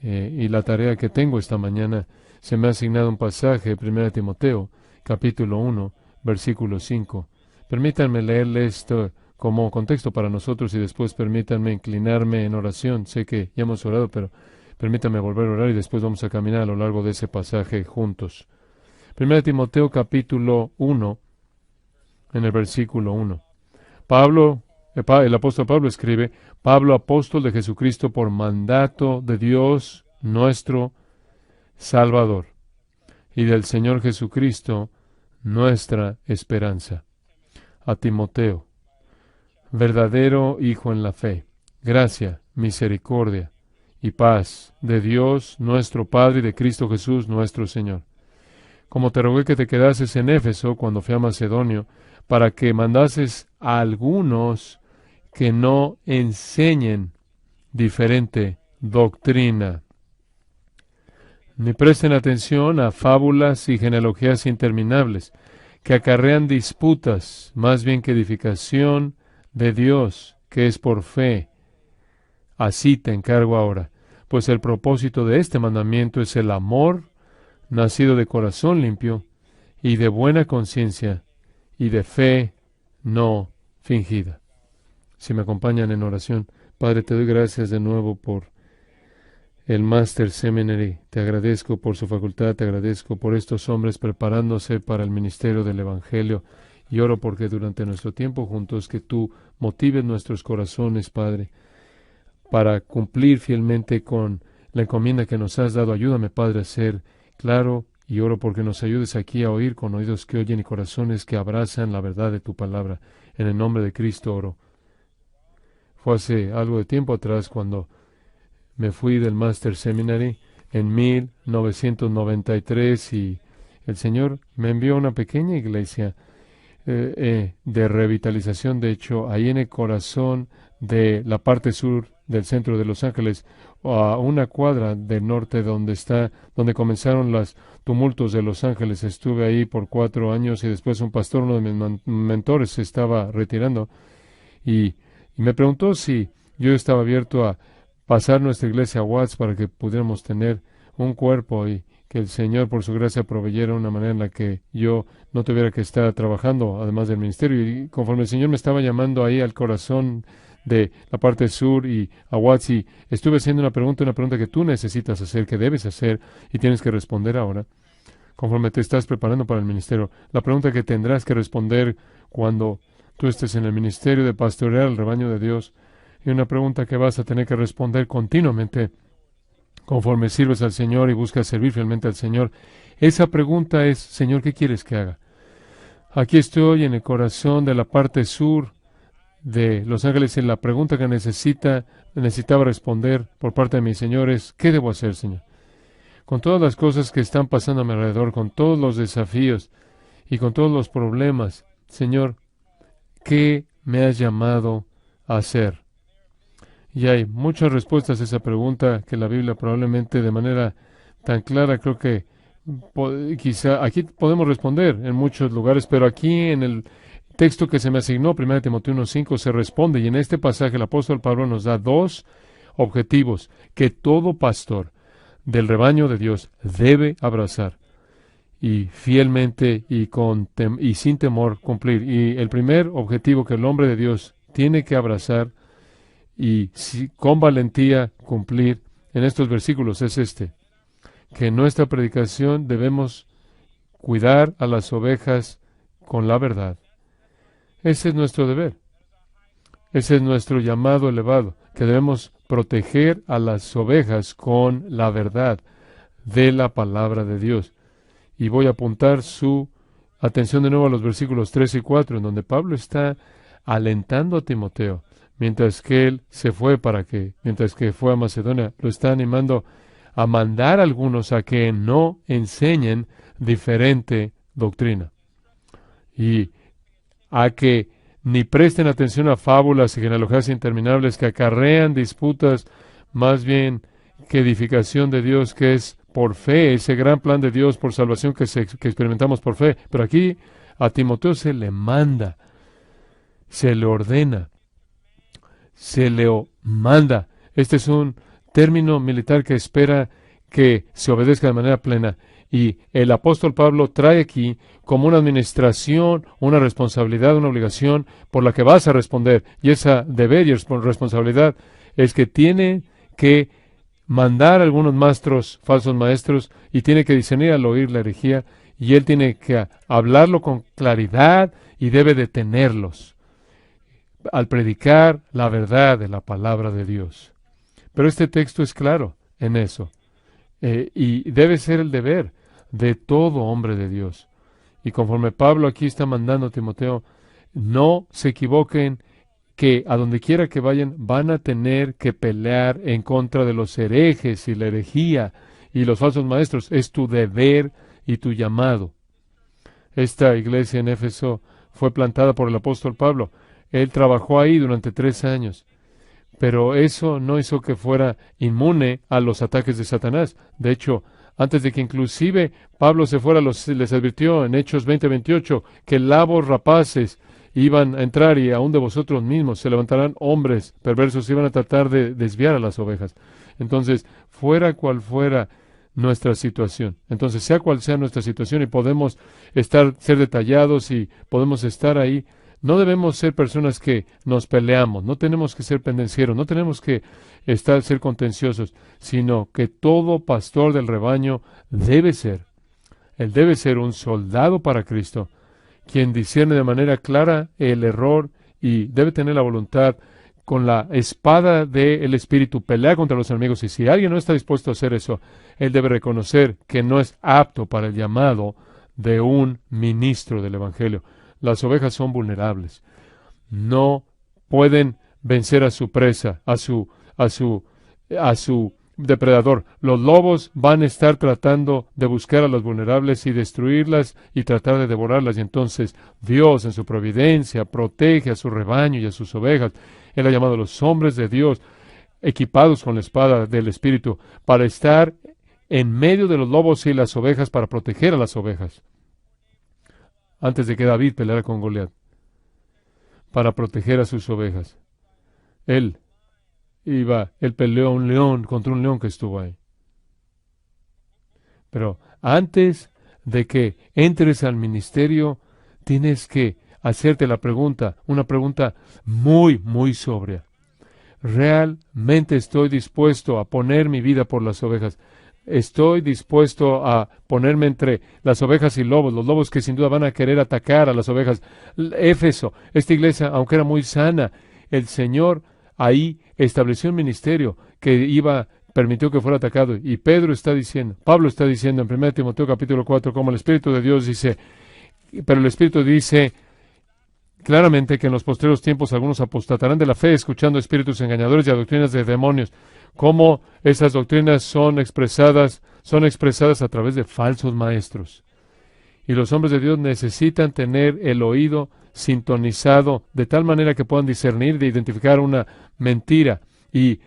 y la tarea que tengo esta mañana, se me ha asignado un pasaje, 1 Timoteo, capítulo 1, versículo 5. Permítanme leerle esto como contexto para nosotros y después permítanme inclinarme en oración. Sé que ya hemos orado, pero permítanme volver a orar y después vamos a caminar a lo largo de ese pasaje juntos. 1 Timoteo capítulo 1, en el versículo 1. El apóstol Pablo escribe: Pablo, apóstol de Jesucristo por mandato de Dios nuestro Salvador y del Señor Jesucristo, nuestra esperanza. A Timoteo, verdadero hijo en la fe, gracia, misericordia y paz de Dios nuestro Padre y de Cristo Jesús nuestro Señor. Como te rogué que te quedases en Éfeso cuando fui a Macedonio, para que mandases a algunos que no enseñen diferente doctrina, ni presten atención a fábulas y genealogías interminables, que acarrean disputas, más bien que edificación de Dios, que es por fe. Así te encargo ahora, pues el propósito de este mandamiento es el amor, nacido de corazón limpio, y de buena conciencia, y de fe no fingida. Si me acompañan en oración, Padre, te doy gracias de nuevo por el Master Seminary. Te agradezco por su facultad, te agradezco por estos hombres preparándose para el ministerio del Evangelio. Y oro porque durante nuestro tiempo juntos, que tú motives nuestros corazones, Padre, para cumplir fielmente con la encomienda que nos has dado. Ayúdame, Padre, a ser claro, y oro porque nos ayudes aquí a oír con oídos que oyen y corazones que abrazan la verdad de tu palabra. En el nombre de Cristo oro. Fue hace algo de tiempo atrás cuando me fui del Master Seminary en 1993 y el Señor me envió a una pequeña iglesia de revitalización, de hecho, ahí en el corazón de la parte sur del centro de Los Ángeles, a una cuadra del norte donde comenzaron los tumultos de Los Ángeles. Estuve ahí por 4 años y después un pastor, uno de mis mentores, se estaba retirando y me preguntó si yo estaba abierto a pasar nuestra iglesia a Watts para que pudiéramos tener un cuerpo y que el Señor por su gracia proveyera una manera en la que yo no tuviera que estar trabajando además del ministerio. Y conforme el Señor me estaba llamando ahí al corazón de la parte sur y a Watts, y estuve haciendo una pregunta que tú necesitas hacer, que debes hacer y tienes que responder ahora, conforme te estás preparando para el ministerio. La pregunta que tendrás que responder cuando tú estés en el ministerio de pastorear el rebaño de Dios, y una pregunta que vas a tener que responder continuamente conforme sirves al Señor y buscas servir fielmente al Señor. Esa pregunta es: Señor, ¿qué quieres que haga? Aquí estoy en el corazón de la parte sur de Los Ángeles, y la pregunta que necesitaba responder por parte de mi Señor es: ¿qué debo hacer, Señor? Con todas las cosas que están pasando a mi alrededor, con todos los desafíos y con todos los problemas, Señor, ¿qué me has llamado a hacer? Y hay muchas respuestas a esa pregunta que la Biblia probablemente de manera tan clara, creo que quizá aquí podemos responder en muchos lugares, pero aquí en el texto que se me asignó, 1 Timoteo 1:5, se responde, y en este pasaje el apóstol Pablo nos da 2 objetivos que todo pastor del rebaño de Dios debe abrazar y fielmente y sin temor cumplir. Y el primer objetivo que el hombre de Dios tiene que abrazar y con valentía cumplir en estos versículos es este: que en nuestra predicación debemos cuidar a las ovejas con la verdad. Ese es nuestro deber. Ese es nuestro llamado elevado, que debemos proteger a las ovejas con la verdad de la palabra de Dios. Y voy a apuntar su atención de nuevo a los versículos 3 y 4, en donde Pablo está alentando a Timoteo, mientras que él mientras que fue a Macedonia, lo está animando a mandar a algunos a que no enseñen diferente doctrina y a que ni presten atención a fábulas y genealogías interminables que acarrean disputas, más bien que edificación de Dios, que es por fe, ese gran plan de Dios por salvación que experimentamos por fe. Pero aquí a Timoteo se le manda, se le ordena, se le manda. Este es un término militar que espera que se obedezca de manera plena. Y el apóstol Pablo trae aquí como una administración, una responsabilidad, una obligación por la que vas a responder. Y esa deber y responsabilidad es que tiene que mandar a algunos maestros, falsos maestros, y tiene que discernir al oír la herejía, y él tiene que hablarlo con claridad y debe detenerlos al predicar la verdad de la palabra de Dios. Pero este texto es claro en eso. Y debe ser el deber de todo hombre de Dios. Y conforme Pablo aquí está mandando a Timoteo, no se equivoquen que a donde quiera que vayan van a tener que pelear en contra de los herejes y la herejía y los falsos maestros. Es tu deber y tu llamado. Esta iglesia en Éfeso fue plantada por el apóstol Pablo. Él trabajó ahí durante 3 años. Pero eso no hizo que fuera inmune a los ataques de Satanás. De hecho, antes de que inclusive Pablo se fuera, les advirtió en Hechos 20:28 que labos rapaces iban a entrar y aún de vosotros mismos se levantarán hombres perversos y iban a tratar de desviar a las ovejas. Entonces, fuera cual fuera nuestra situación. Entonces, sea cual sea nuestra situación y podemos ser detallados y podemos estar ahí, no debemos ser personas que nos peleamos, no tenemos que ser pendencieros, no tenemos que ser contenciosos, sino que todo pastor del rebaño él debe ser un soldado para Cristo, quien discierne de manera clara el error y debe tener la voluntad con la espada del Espíritu, pelear contra los enemigos. Y si alguien no está dispuesto a hacer eso, él debe reconocer que no es apto para el llamado de un ministro del Evangelio. Las ovejas son vulnerables. No pueden vencer a su presa, a su depredador. Los lobos van a estar tratando de buscar a las vulnerables y destruirlas y tratar de devorarlas. Y entonces Dios, en su providencia, protege a su rebaño y a sus ovejas. Él ha llamado a los hombres de Dios equipados con la espada del Espíritu para estar en medio de los lobos y las ovejas para proteger a las ovejas. Antes de que David peleara con Goliat, para proteger a sus ovejas. Él peleó a un león contra un león que estuvo ahí. Pero antes de que entres al ministerio, tienes que hacerte una pregunta muy, muy sobria. ¿Realmente estoy dispuesto a poner mi vida por las ovejas? ¿Estoy dispuesto a ponerme entre las ovejas y lobos, los lobos que sin duda van a querer atacar a las ovejas? Éfeso, esta iglesia, aunque era muy sana, el Señor ahí estableció un ministerio que permitió que fuera atacado. Y Pablo está diciendo en 1 Timoteo capítulo 4, como el Espíritu de Dios dice, pero el Espíritu dice claramente que en los postreros tiempos algunos apostatarán de la fe, escuchando espíritus engañadores y a doctrinas de demonios. Cómo esas doctrinas son expresadas a través de falsos maestros. Y los hombres de Dios necesitan tener el oído sintonizado de tal manera que puedan discernir, de identificar una mentira. Y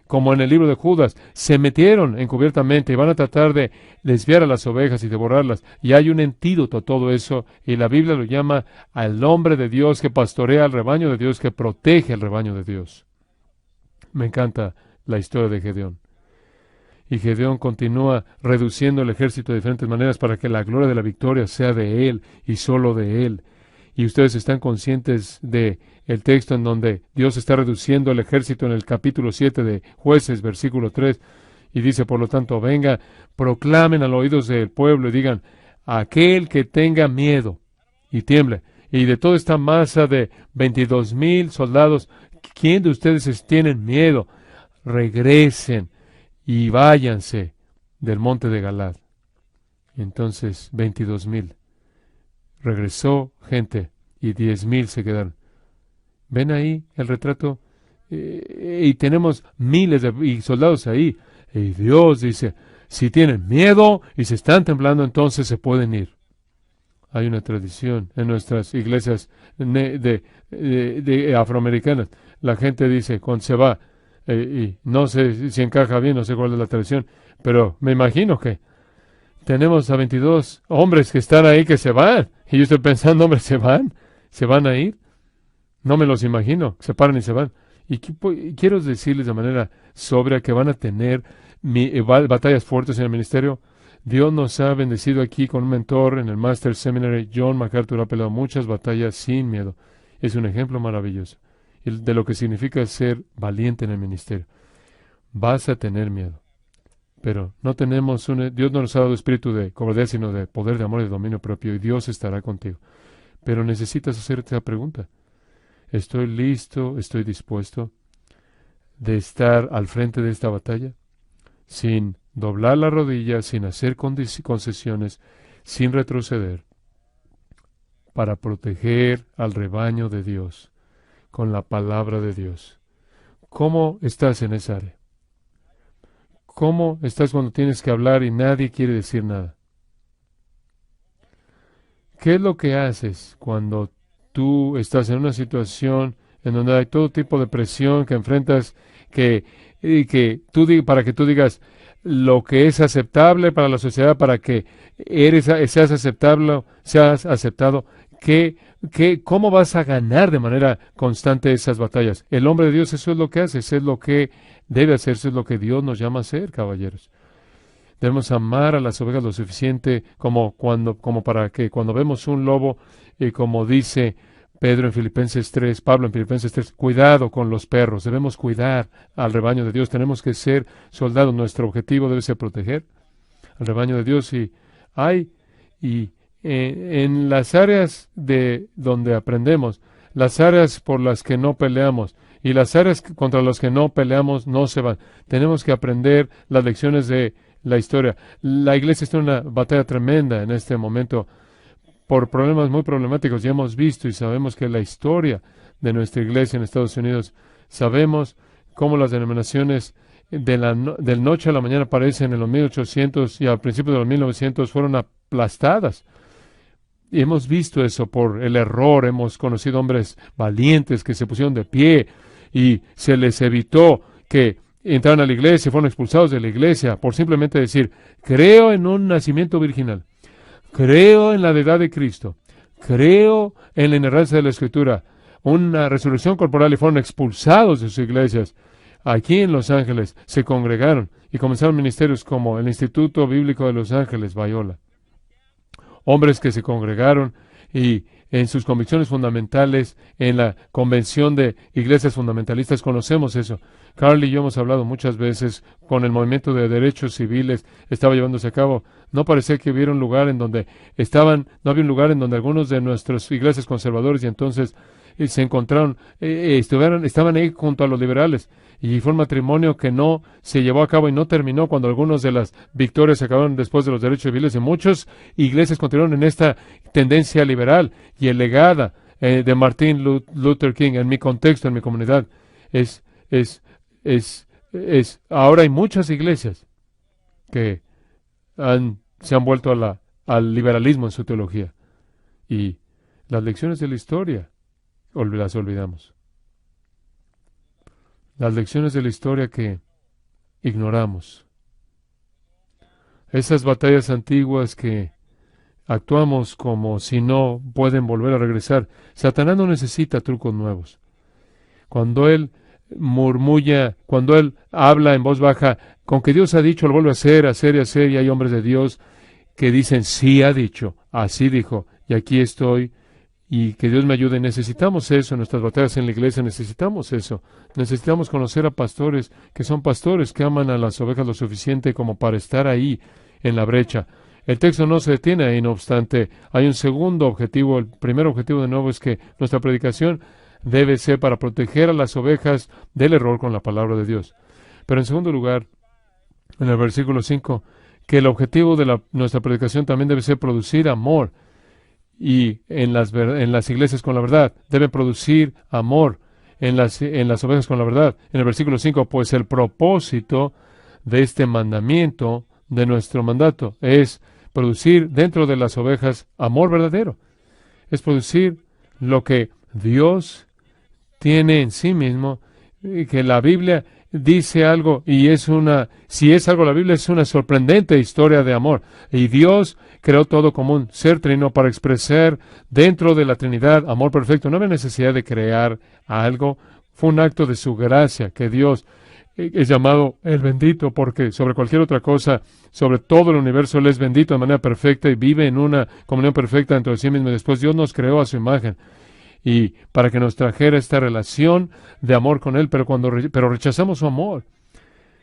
como en el libro de Judas, se metieron encubiertamente y van a tratar de desviar a las ovejas y devorarlas. Y hay un antídoto a todo eso, y la Biblia lo llama al hombre de Dios que pastorea al rebaño de Dios, que protege al rebaño de Dios. Me encanta la historia de Gedeón. Y Gedeón continúa reduciendo el ejército de diferentes maneras para que la gloria de la victoria sea de él y solo de él. Y ustedes están conscientes de el texto en donde Dios está reduciendo el ejército en el capítulo 7 de Jueces, versículo 3, y dice, por lo tanto, venga, proclamen a los oídos del pueblo y digan, aquel que tenga miedo y tiemble. Y de toda esta masa de 22,000 soldados, ¿quién de ustedes tienen miedo? Regresen y váyanse del monte de Galad. Y entonces 22,000. Regresó gente y 10,000 se quedaron. ¿Ven ahí el retrato? Y tenemos miles de soldados ahí. Y Dios dice, si tienen miedo y se están temblando, entonces se pueden ir. Hay una tradición en nuestras iglesias de afroamericanas. La gente dice, cuando se va, y no sé si encaja bien, no sé cuál es la tradición, pero me imagino que tenemos a 22 hombres que están ahí que se van. Y yo estoy pensando, hombres, ¿se van a ir? No me los imagino, se paran y se van. Y quiero decirles de manera sobria que van a tener batallas fuertes en el ministerio. Dios nos ha bendecido aquí con un mentor en el Master Seminary. John MacArthur ha peleado muchas batallas sin miedo. Es un ejemplo maravilloso de lo que significa ser valiente en el ministerio. Vas a tener miedo, pero no tenemos Dios no nos ha dado espíritu de cobardía, sino de poder, de amor y de dominio propio, y Dios estará contigo. Pero necesitas hacerte la pregunta: ¿estoy listo, estoy dispuesto de estar al frente de esta batalla? Sin doblar la rodilla, sin hacer concesiones, sin retroceder, para proteger al rebaño de Dios con la palabra de Dios. ¿Cómo estás en esa área? ¿Cómo estás cuando tienes que hablar y nadie quiere decir nada? ¿Qué es lo que haces cuando tú estás en una situación en donde hay todo tipo de presión que enfrentas, para que tú digas lo que es aceptable para la sociedad, para que seas aceptable, seas aceptado? ¿Cómo vas a ganar de manera constante esas batallas? El hombre de Dios eso es lo que hace, eso es lo que debe hacer, eso es lo que Dios nos llama a hacer, caballeros. Debemos amar a las ovejas lo suficiente como para que cuando vemos un lobo, y como dice Pablo en Filipenses 3, cuidado con los perros, debemos cuidar al rebaño de Dios, tenemos que ser soldados, nuestro objetivo debe ser proteger al rebaño de Dios, en las áreas de donde aprendemos, las áreas por las que no peleamos y las áreas contra las que no peleamos no se van. Tenemos que aprender las lecciones de la historia. La iglesia está en una batalla tremenda en este momento por problemas muy problemáticos. Ya hemos visto y sabemos que la historia de nuestra iglesia en Estados Unidos, sabemos cómo las denominaciones del noche a la mañana aparecen en los 1800 y al principio de los 1900 fueron aplastadas. Y hemos visto eso por el error. Hemos conocido hombres valientes que se pusieron de pie y se les evitó que entraron a la iglesia, fueron expulsados de la iglesia por simplemente decir: creo en un nacimiento virginal, creo en la deidad de Cristo, creo en la inerrancia de la Escritura, una resurrección corporal, y fueron expulsados de sus iglesias. Aquí en Los Ángeles se congregaron y comenzaron ministerios como el Instituto Bíblico de Los Ángeles, Biola. Hombres que se congregaron y en sus convicciones fundamentales, en la convención de iglesias fundamentalistas, conocemos eso. Carl y yo hemos hablado muchas veces con el movimiento de derechos civiles, estaba llevándose a cabo. No parecía que hubiera un lugar en donde no había un lugar en donde algunos de nuestras iglesias conservadores y entonces se encontraron, estaban ahí junto a los liberales. Y fue un matrimonio que no se llevó a cabo y no terminó cuando algunas de las victorias se acabaron después de los derechos civiles. Y muchas iglesias continuaron en esta tendencia liberal y elegada de Martin Luther King. En mi contexto, en mi comunidad, ahora hay muchas iglesias que se han vuelto al liberalismo en su teología. Y las lecciones de la historia las olvidamos. Las lecciones de la historia que ignoramos. Esas batallas antiguas que actuamos como si no pueden volver a regresar. Satanás no necesita trucos nuevos. Cuando él murmulla, cuando él habla en voz baja, con que Dios ha dicho, lo vuelve a hacer, y hay hombres de Dios que dicen: sí ha dicho, así dijo, y aquí estoy, y que Dios me ayude. Necesitamos eso en nuestras batallas en la iglesia, necesitamos eso. Necesitamos conocer a pastores que son pastores, que aman a las ovejas lo suficiente como para estar ahí en la brecha. El texto no se detiene ahí, no obstante, hay un segundo objetivo. El primer objetivo, de nuevo, es que nuestra predicación debe ser para proteger a las ovejas del error con la palabra de Dios. Pero en segundo lugar, en el versículo 5, que el objetivo de nuestra predicación también debe ser producir amor. Y en las iglesias con la verdad, debe producir amor en las ovejas con la verdad. En el versículo 5, pues el propósito de este mandamiento, de nuestro mandato, es producir dentro de las ovejas amor verdadero. Es producir lo que Dios tiene en sí mismo, y que la Biblia dice algo, y si es algo la Biblia, es una sorprendente historia de amor. Y Dios creó todo como un ser trino para expresar dentro de la Trinidad amor perfecto. No había necesidad de crear algo Fue un acto de su gracia que Dios es llamado el bendito, porque sobre cualquier otra cosa, sobre todo el universo, Él es bendito de manera perfecta y vive en una comunión perfecta dentro de sí mismo. Y después Dios nos creó a su imagen y para que nos trajera esta relación de amor con Él, pero rechazamos su amor.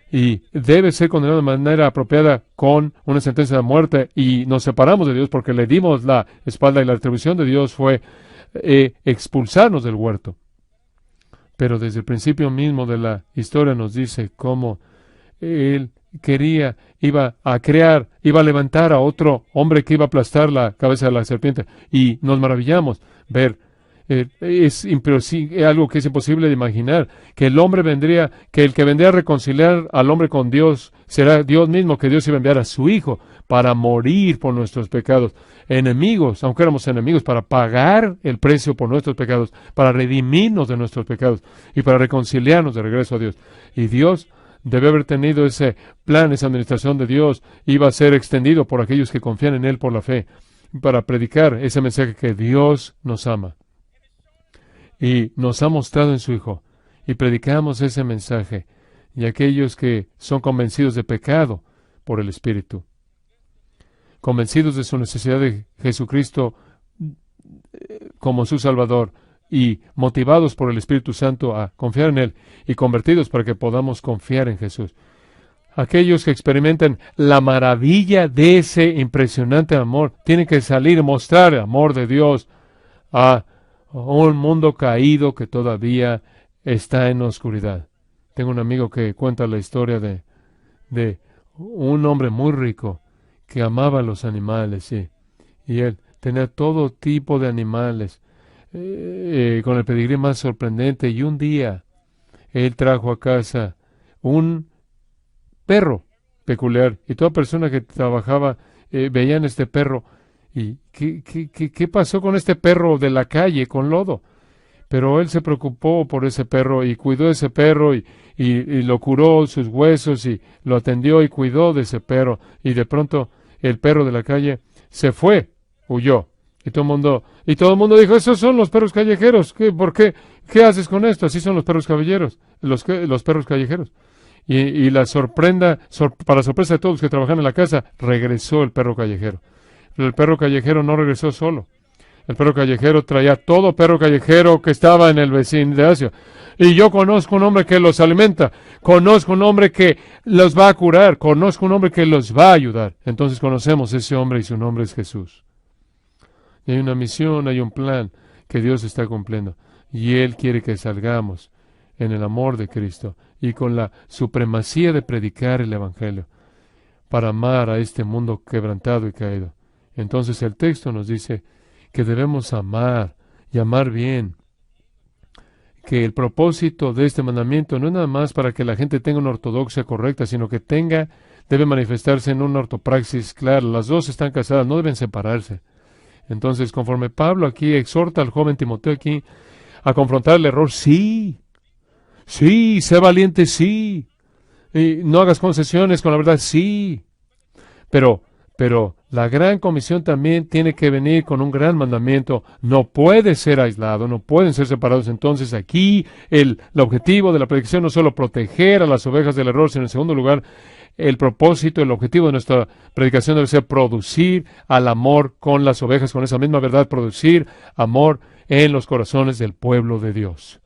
Y debe ser condenado de manera apropiada con una sentencia de muerte, y nos separamos de Dios porque le dimos la espalda, y la retribución de Dios fue expulsarnos del huerto. Pero desde el principio mismo de la historia nos dice cómo Él iba a crear, iba a levantar a otro hombre que iba a aplastar la cabeza de la serpiente. Y nos maravillamos ver, es algo que es imposible de imaginar, que el que vendría a reconciliar al hombre con Dios será Dios mismo, que Dios iba a enviar a su Hijo para morir por nuestros pecados. Enemigos, aunque éramos enemigos, para pagar el precio por nuestros pecados, para redimirnos de nuestros pecados y para reconciliarnos de regreso a Dios. Y Dios debe haber tenido ese plan, esa administración de Dios, iba a ser extendido por aquellos que confían en Él por la fe, para predicar ese mensaje que Dios nos ama. Y nos ha mostrado en su Hijo, y predicamos ese mensaje, y aquellos que son convencidos de pecado por el Espíritu, convencidos de su necesidad de Jesucristo como su Salvador, y motivados por el Espíritu Santo a confiar en Él, y convertidos para que podamos confiar en Jesús. Aquellos que experimenten la maravilla de ese impresionante amor, tienen que salir y mostrar el amor de Dios a un mundo caído que todavía está en oscuridad. Tengo un amigo que cuenta la historia de un hombre muy rico que amaba a los animales, y él tenía todo tipo de animales, con el pedigrí más sorprendente, y un día él trajo a casa un perro peculiar, y toda persona que trabajaba veía en este perro. ¿Y qué pasó con este perro de la calle con lodo? Pero él se preocupó por ese perro y cuidó de ese perro y lo curó sus huesos y lo atendió y cuidó de ese perro. Y de pronto el perro de la calle se fue, huyó. Y todo el mundo dijo, esos son los perros callejeros. ¿Por qué? ¿Qué haces con esto? Así son los perros caballeros, los perros callejeros. Y para sorpresa de todos los que trabajan en la casa, regresó el perro callejero. Pero el perro callejero no regresó solo. El perro callejero traía todo perro callejero que estaba en el vecindario. Y yo conozco un hombre que los alimenta. Conozco un hombre que los va a curar. Conozco un hombre que los va a ayudar. Entonces conocemos ese hombre y su nombre es Jesús. Y hay una misión, hay un plan que Dios está cumpliendo. Y Él quiere que salgamos en el amor de Cristo y con la supremacía de predicar el Evangelio para amar a este mundo quebrantado y caído. Entonces el texto nos dice que debemos amar y amar bien, que el propósito de este mandamiento no es nada más para que la gente tenga una ortodoxia correcta, sino que debe manifestarse en una ortopraxis clara. Las dos están casadas, no deben separarse. Entonces, conforme Pablo aquí exhorta al joven Timoteo aquí a confrontar el error, sí, sé valiente, sí, y no hagas concesiones con la verdad, sí, pero la gran comisión también tiene que venir con un gran mandamiento. No puede ser aislado, no pueden ser separados. Entonces aquí el objetivo de la predicación no es solo proteger a las ovejas del error, sino en segundo lugar, el propósito, el objetivo de nuestra predicación debe ser producir al amor con las ovejas, con esa misma verdad, producir amor en los corazones del pueblo de Dios.